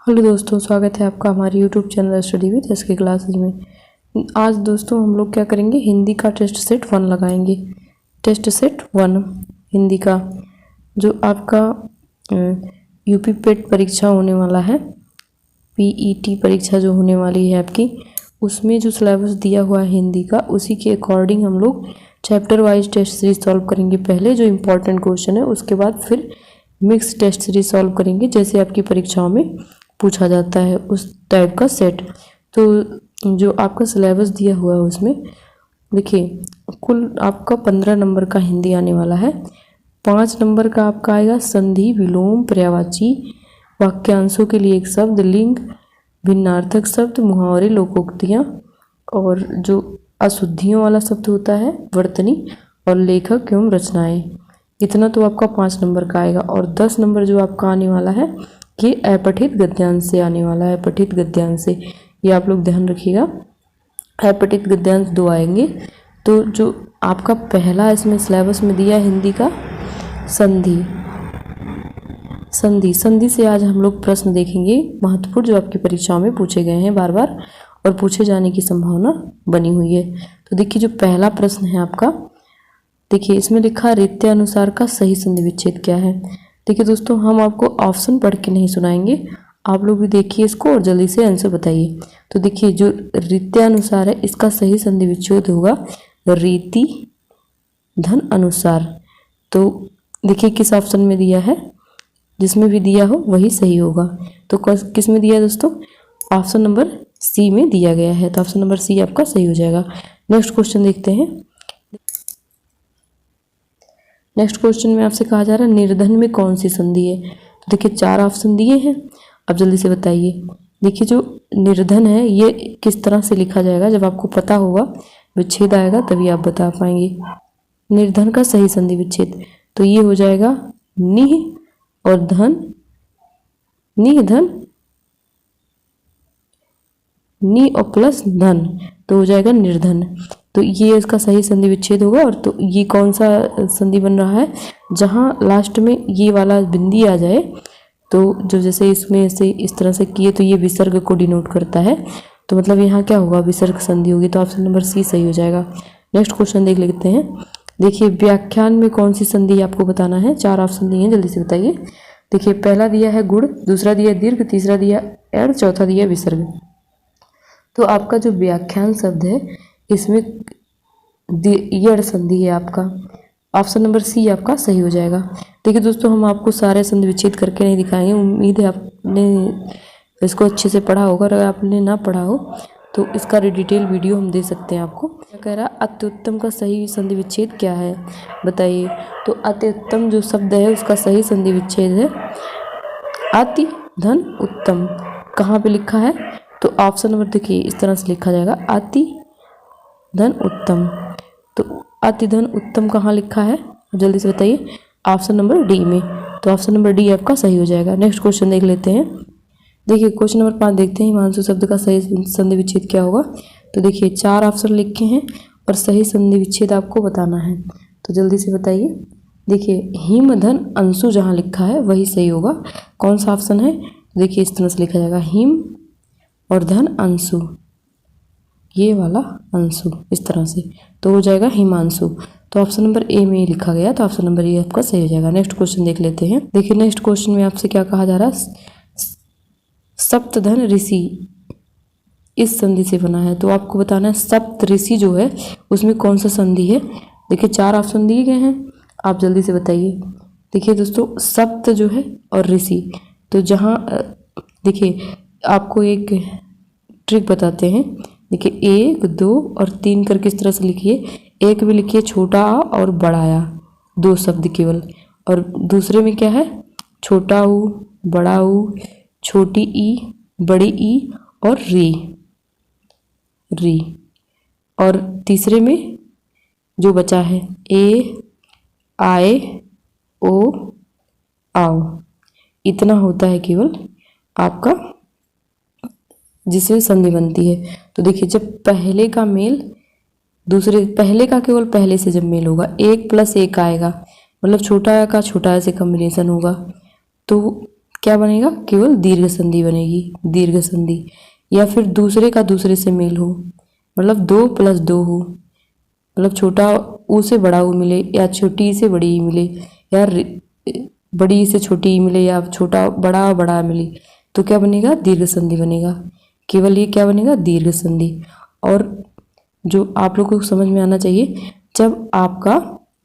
Hello दोस्तों, स्वागत है आपका हमारे YouTube channel study with SK classes में। आज दोस्तों हम लोग क्या करेंगे, हिंदी का टेस्ट सेट 1 लगाएंगे। टेस्ट सेट 1 हिंदी का जो आपका यूपी पेट परीक्षा होने वाला है, पीईटी परीक्षा जो होने वाली है आपकी, उसमें जो सिलेबस दिया हुआ है हिंदी का, उसी के अकॉर्डिंग हम लोग chapter wise test series solve करेंगे। पहले जो इम्पोर्टेंट क्वेश्चन है, उसके बाद फिर मिक्स टेस्ट सीरीज सॉल्व करेंगे, जैसे आपकी परीक्षाओं में पूछा जाता है उस टाइप का सेट। तो जो आपका सिलेबस दिया हुआ है उसमें देखिए, कुल आपका 15 नंबर का हिंदी आने वाला है। 5 नंबर का आपका आएगा संधि, विलोम, पर्यायवाची, वाक्यांशों के लिए एक शब्द, लिंग, भिन्नार्थक शब्द, मुहावरे, लोकोक्तियाँ, और जो अशुद्धियों वाला शब्द होता है वर्तनी, और लेखक एवं रचनाएं। इतना तो आपका 5 नंबर का आएगा। और 10 नंबर जो आपका आने वाला है, ये अपठित गद्यांश से आने वाला है। अपठित गद्यांश से, ये आप लोग ध्यान रखिएगा। अपठित गद्यांश 2 आएंगे। तो जो आपका पहला इसमें सिलेबस में दिया हिंदी का संधि, संधि संधि से आज हम लोग प्रश्न देखेंगे महत्वपूर्ण, जो आपकी परीक्षाओं में पूछे गए हैं बार बार और पूछे जाने की संभावना बनी हुई है। तो देखिए, जो पहला प्रश्न है आपका, देखिए इसमें लिखा रीत्यानुसार का सही संधि विच्छेद क्या है। देखिए दोस्तों, हम आपको ऑप्शन पढ़ के नहीं सुनाएंगे, आप लोग भी देखिए इसको और जल्दी से आंसर बताइए। तो देखिए, जो रीत्यानुसार है, इसका सही संधि विच्छेद होगा रीति धन अनुसार। तो देखिए किस ऑप्शन में दिया है, जिसमें भी दिया हो वही सही होगा। तो किस में दिया है दोस्तों, ऑप्शन नंबर सी में दिया गया है। तो ऑप्शन नंबर सी आपका सही हो जाएगा। नेक्स्ट क्वेश्चन देखते हैं। नेक्स्ट क्वेश्चन में आपसे कहा जा रहा है निर्धन में कौन सी संधि है। तो देखिए 4 ऑप्शन दिए हैं, अब जल्दी से बताइए। देखिए जो निर्धन है, ये किस तरह से लिखा जाएगा, जब आपको पता होगा, विच्छेद आएगा तभी आप बता पाएंगे। निर्धन का सही संधि विच्छेद, तो ये हो जाएगा निह और धन, निह धन, नि और प्लस धन, तो हो जाएगा निर्धन। तो ये इसका सही संधि विच्छेद होगा। और तो ये कौन सा संधि बन रहा है, जहाँ लास्ट में ये वाला बिंदी आ जाए, तो जो जैसे इसमें ऐसे इस तरह से किए तो ये विसर्ग को डिनोट करता है, तो मतलब यहाँ क्या होगा, विसर्ग संधि होगी। तो ऑप्शन नंबर सी सही हो जाएगा। नेक्स्ट क्वेश्चन देख लेते हैं। देखिए व्याख्यान में कौन सी संधि आपको बताना है। 4 ऑप्शन दिए हैं, जल्दी से बताइए। देखिए पहला दिया है गुण, दूसरा दिया दीर्घ, तीसरा दिया एड़, चौथा दिया विसर्ग। तो आपका जो व्याख्यान शब्द है, इसमें यड़ संधि है आपका। ऑप्शन नंबर सी आपका सही हो जाएगा। देखिए दोस्तों, हम आपको सारे संधि विच्छेद करके नहीं दिखाएंगे, उम्मीद है आपने इसको अच्छे से पढ़ा होगा। अगर आपने ना पढ़ा हो तो इसका डिटेल वीडियो हम दे सकते हैं आपको। क्या कह रहा है, अत्युत्तम का सही संधि विच्छेद क्या है बताइए। तो अत्युत्तम जो शब्द है, उसका सही संधि विच्छेद है अति धन उत्तम। कहाँ पे लिखा है, तो ऑप्शन नंबर देखिए इस तरह से लिखा जाएगा, अति धन उत्तम। तो अति धन उत्तम कहाँ लिखा है, जल्दी से बताइए। ऑप्शन नंबर डी में। तो ऑप्शन नंबर डी आपका सही हो जाएगा। नेक्स्ट क्वेश्चन देख लेते हैं। देखिए क्वेश्चन नंबर 5 देखते हैं, हिमांशु शब्द का सही संधि विच्छेद क्या होगा। तो देखिए 4 ऑप्शन लिखे हैं और सही संधि विच्छेद आपको बताना है, तो जल्दी से बताइए। देखिए हिम धन अंशु जहाँ लिखा है वही सही होगा। कौन सा ऑप्शन है, देखिए इस तरह से लिखा जाएगा, हिम और धन अंशु, ये वाला अंशु इस तरह से, तो हो जाएगा हिमांशु। तो ऑप्शन नंबर ए में लिखा गया, तो ऑप्शन नंबर ए आपका सही हो जाएगा। नेक्स्ट क्वेश्चन देख लेते हैं। देखिए नेक्स्ट क्वेश्चन में आपसे क्या कहा जा रहा है, सप्तधन ऋषि इस संधि से बना है। तो आपको बताना है सप्त ऋषि जो है उसमें कौन सा संधि है। देखिए 4 ऑप्शन दिए गए हैं, आप जल्दी से बताइए। देखिए दोस्तों, सप्त जो है और ऋषि, तो जहाँ देखिए आपको एक ट्रिक बताते हैं। देखिए 1, 2 और 3 करके इस तरह से लिखिए। एक में लिखिए छोटा आ और बड़ा आ, 2 शब्द केवल। और दूसरे में क्या है, छोटा ऊ, बड़ा ऊ, छोटी ई, बड़ी ई और री, री। और तीसरे में जो बचा है, ए, आए, ओ, आओ, इतना होता है केवल आपका, जिससे संधि बनती है। तो देखिए जब पहले का मेल दूसरे, पहले का केवल पहले से जब मेल होगा, 1 + 1 आएगा, मतलब छोटा का छोटा से कॉम्बिनेशन होगा, तो क्या बनेगा, केवल दीर्घ संधि बनेगी, दीर्घ संधि। या फिर दूसरे का दूसरे से मेल हो, मतलब 2 + 2 हो, मतलब छोटा ऊ से बड़ा ऊ मिले, या छोटी ई से बड़ी ई मिले, या बड़ी ई से छोटी ई मिले, या छोटा बड़ा बड़ा मिले, तो क्या बनेगा, दीर्घ संधि बनेगा। केवल ये क्या बनेगा, दीर्घ संधि। और जो आप लोग को समझ में आना चाहिए, जब आपका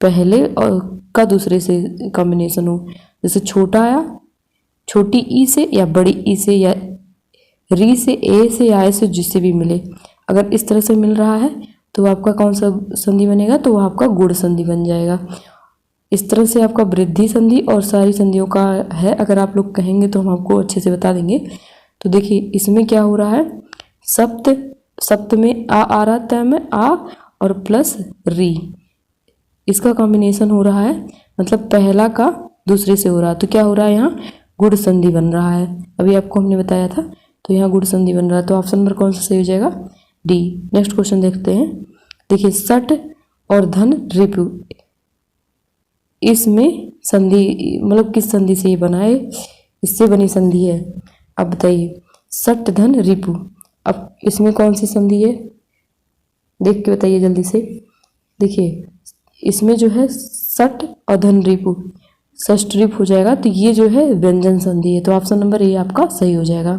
पहले और का दूसरे से कॉम्बिनेशन हो, जैसे छोटा या छोटी ई से या बड़ी ई से या री से, ए से या आई से, जिससे भी मिले, अगर इस तरह से मिल रहा है तो आपका कौन सा संधि बनेगा, तो वो आपका गुण संधि बन जाएगा। इस तरह से आपका वृद्धि संधि और सारी संधियों का है। अगर आप लोग कहेंगे तो हम आपको अच्छे से बता देंगे। तो देखिए इसमें क्या हो रहा है, सप्त में आ रहा, तय में आ और प्लस री, इसका कॉम्बिनेशन हो रहा है, मतलब पहला का दूसरे से हो रहा है, तो क्या हो रहा है, यहाँ गुण संधि बन रहा है। अभी आपको हमने बताया था, तो यहाँ गुण संधि बन रहा है। तो ऑप्शन नंबर कौन सा सही हो जाएगा, डी। नेक्स्ट क्वेश्चन देखते हैं। देखिए सट और धन रिपु, इसमें संधि मतलब किस संधि से ये बना है, इससे बनी संधि है। अब बताइए, सट धन रिपु, अब इसमें कौन सी संधि है, देख के बताइए जल्दी से। देखिए इसमें जो है सट और धन रिपु, षष्ठ रिप हो जाएगा, तो ये जो है व्यंजन संधि है। तो ऑप्शन नंबर ए आपका सही हो जाएगा।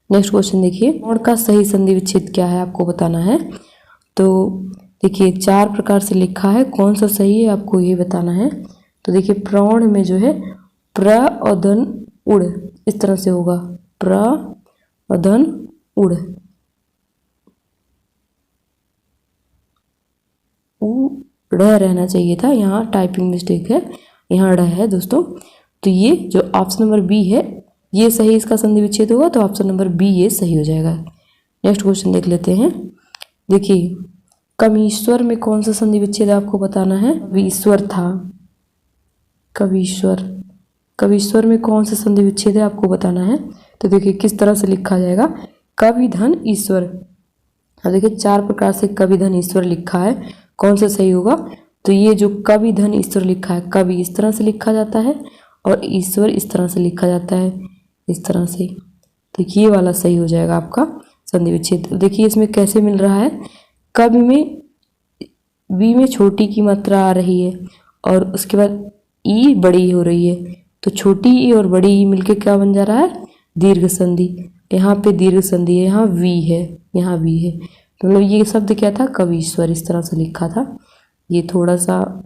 नेक्स्ट क्वेश्चन देखिए, प्रण का सही संधि विच्छेद क्या है, आपको बताना है। तो देखिए 4 प्रकार से लिखा है, कौन सा सही है आपको ये बताना है। तो देखिए प्रण में जो है प्र और धन उड़, इस तरह से होगा, प्र और धन उड़, ड़ रहना चाहिए था, यहाँ टाइपिंग मिस्टेक है, यहाँ ड़ है दोस्तों। तो ये जो ऑप्शन नंबर बी है ये सही इसका संधि विच्छेद होगा, तो ऑप्शन नंबर बी ये सही हो जाएगा। नेक्स्ट क्वेश्चन देख लेते हैं। देखिए कवीश्वर में कौन सा संधि विच्छेद आपको बताना है, कवीश्वर था, कवीश्वर, कवीश्वर में कौन सा संधि विच्छेद है आपको बताना है। तो देखिए किस तरह से लिखा जाएगा, कवि धन ईश्वर। अब देखिए 4 प्रकार से कवि धन ईश्वर लिखा है, कौन सा सही होगा। तो ये जो कवि धन ईश्वर लिखा है, कवि इस तरह से लिखा जाता है और ईश्वर इस तरह से लिखा जाता है, इस तरह से, तो ये वाला सही हो जाएगा आपका संधि विच्छेद। देखिए इसमें कैसे मिल रहा है, कवि में वी में छोटी की मात्रा आ रही है और उसके बाद ई बड़ी हो रही है, तो छोटी ई और बड़ी ई मिलके क्या बन जा रहा है, दीर्घ संधि। यहाँ पे दीर्घ संधि है, यहाँ वी है, यहाँ वी है, तो मतलब ये शब्द क्या था, कवीश्वर, इस तरह से लिखा था। ये थोड़ा सा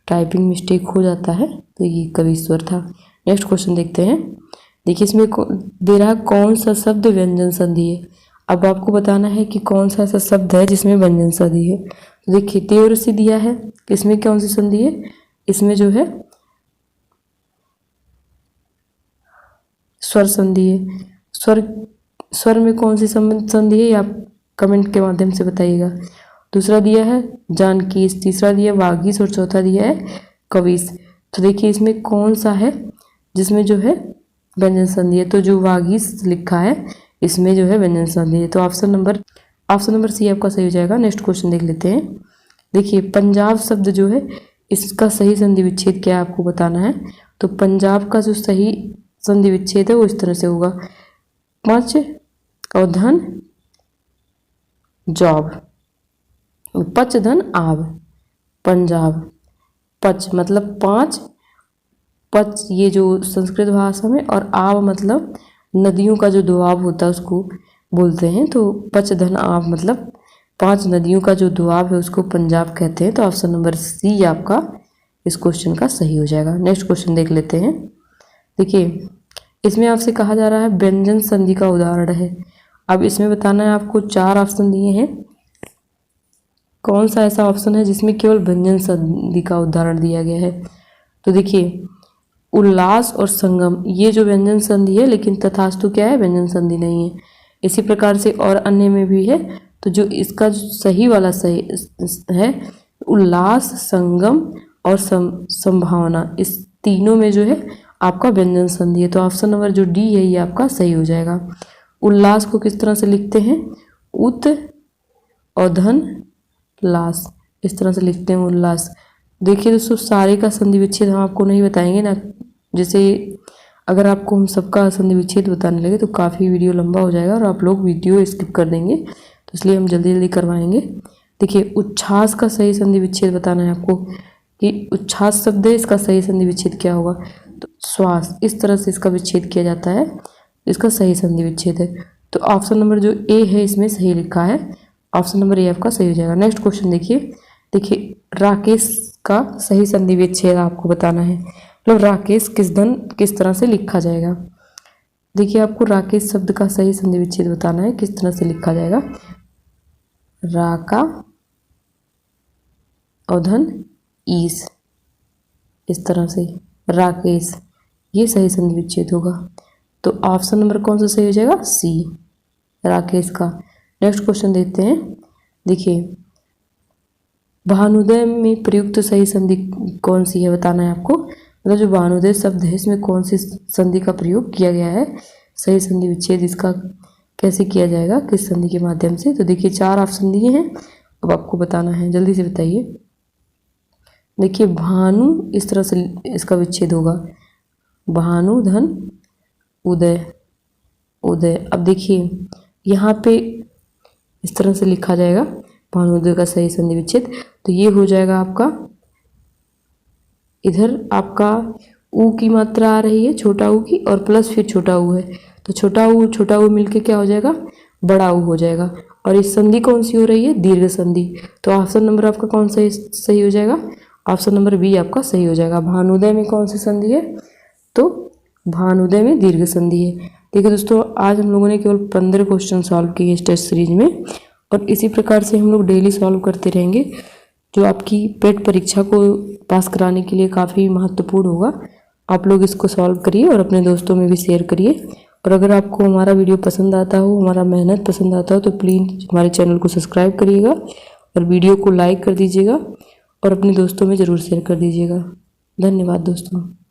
टाइपिंग मिस्टेक हो जाता है, तो ये कवीश्वर था। नेक्स्ट क्वेश्चन देखते हैं। देखिए इसमें दे रहा है कौन सा शब्द व्यंजन संधि है। अब आपको बताना है कि कौन सा ऐसा शब्द है जिसमें व्यंजन संधि है। तो देखिए तीव्र से दिया है, इसमें कौन सी संधि है, इसमें जो है स्वर संधि है। स्वर में कौन सी संधि है, आप कमेंट के माध्यम से बताइएगा। दूसरा दिया है जानकीस, तीसरा दिया वागीश और चौथा दिया है कवीस। तो देखिए इसमें कौन सा है जिसमें जो है व्यंजन संधि है, तो जो वागीश लिखा है इसमें जो है व्यंजन संधि है, तो ऑप्शन नंबर सी आपका सही हो जाएगा। नेक्स्ट क्वेश्चन देख लेते हैं। देखिए पंजाब शब्द जो है इसका सही संधि विच्छेद क्या है आपको बताना है। तो पंजाब का जो सही संधि विच्छेद है वो इस तरह से होगा, पच और धन जॉब, पच धन आब, पंजाब, पच मतलब 5, पच ये जो संस्कृत भाषा में, और आब मतलब नदियों का जो दोआब होता है उसको बोलते हैं, तो पच धन आब मतलब 5 नदियों का जो दोआब है उसको पंजाब कहते हैं। तो ऑप्शन नंबर सी आपका इस क्वेश्चन का सही हो जाएगा। नेक्स्ट क्वेश्चन देख लेते हैं। देखिए इसमें आपसे कहा जा रहा है व्यंजन संधि का उदाहरण है। अब इसमें बताना है आपको, 4 ऑप्शन दिए हैं, कौन सा ऐसा ऑप्शन है जिसमें केवल व्यंजन संधि का उदाहरण दिया गया है। तो देखिए उल्लास और संगम ये जो व्यंजन संधि है, लेकिन तथास्तु क्या है, व्यंजन संधि नहीं है। इसी प्रकार से और अन्य में भी है, तो जो इसका जो सही वाला सही है, उल्लास, संगम और संभावना, इस तीनों में जो है आपका व्यंजन संधि है। तो ऑप्शन नंबर जो डी है ये आपका सही हो जाएगा। उल्लास को किस तरह से लिखते हैं, उत और धन लास, इस तरह से लिखते हैं उल्लास। देखिए दोस्तों सारे का संधि विच्छेद हम आपको नहीं बताएंगे ना, जैसे अगर आपको हम सबका संधि विच्छेद बताने लगे तो काफ़ी वीडियो लंबा हो जाएगा और आप लोग वीडियो स्किप कर देंगे, तो इसलिए हम जल्दी जल्दी करवाएंगे। देखिए, उच्छ्वास का सही संधि विच्छेद बताना है आपको कि उच्छ्वास शब्द है, इसका सही संधि विच्छेद क्या होगा। तो श्वास, इस तरह से इसका विच्छेद किया जाता है, इसका सही संधि विच्छेद है। तो ऑप्शन नंबर जो ए है इसमें सही लिखा है, ऑप्शन नंबर ए आपका सही हो जाएगा। नेक्स्ट क्वेश्चन देखिए राकेश का सही संधि विच्छेद आपको बताना है। मतलब राकेश किस तरह से लिखा जाएगा। देखिए, आपको राकेश शब्द का सही संधि विच्छेद बताना है, किस तरह से लिखा जाएगा। राका और धन ईस, इस तरह से राकेश, ये सही संधि विच्छेद होगा। तो ऑप्शन नंबर कौन सा सही हो जाएगा, सी, राकेश का। नेक्स्ट क्वेश्चन देखते हैं। देखिए, भानुदय में प्रयुक्त सही संधि कौन सी है बताना है आपको। मतलब जो भानुदय शब्द है इसमें कौन सी संधि का प्रयोग किया गया है, सही संधि विच्छेद इसका कैसे किया जाएगा, किस संधि के माध्यम से। तो देखिए 4 ऑप्शन दिए हैं, अब आपको बताना है, जल्दी से बताइए। देखिए भानु, इस तरह से इसका विच्छेद होगा, भानु धन उदय, उदय। अब देखिए यहाँ पे इस तरह से लिखा जाएगा भानुदय का सही संधि विच्छेद, तो ये हो जाएगा आपका, इधर आपका ऊ की मात्रा आ रही है, छोटा ऊ की, और प्लस फिर छोटा ऊ है, तो छोटा ऊ मिलके क्या हो जाएगा, बड़ा ऊ हो जाएगा। और इस संधि कौन सी हो रही है, दीर्घ संधि। तो ऑप्शन नंबर आपका कौन सा सही हो जाएगा, ऑप्शन नंबर बी आपका सही हो जाएगा। भानुदय में कौन सी संधि है, तो भानुदय में दीर्घ संधि है। देखिए दोस्तों, आज हम लोगों ने केवल 15 क्वेश्चन सॉल्व किए इस टेस्ट सीरीज में, और इसी प्रकार से हम लोग डेली सॉल्व करते रहेंगे, जो आपकी पेट परीक्षा को पास कराने के लिए काफ़ी महत्वपूर्ण होगा। आप लोग इसको सॉल्व करिए और अपने दोस्तों में भी शेयर करिए। और अगर आपको हमारा वीडियो पसंद आता हो, हमारा मेहनत पसंद आता हो, तो प्लीज़ हमारे चैनल को सब्सक्राइब करिएगा और वीडियो को लाइक कर दीजिएगा और अपने दोस्तों में ज़रूर शेयर कर दीजिएगा। धन्यवाद दोस्तों।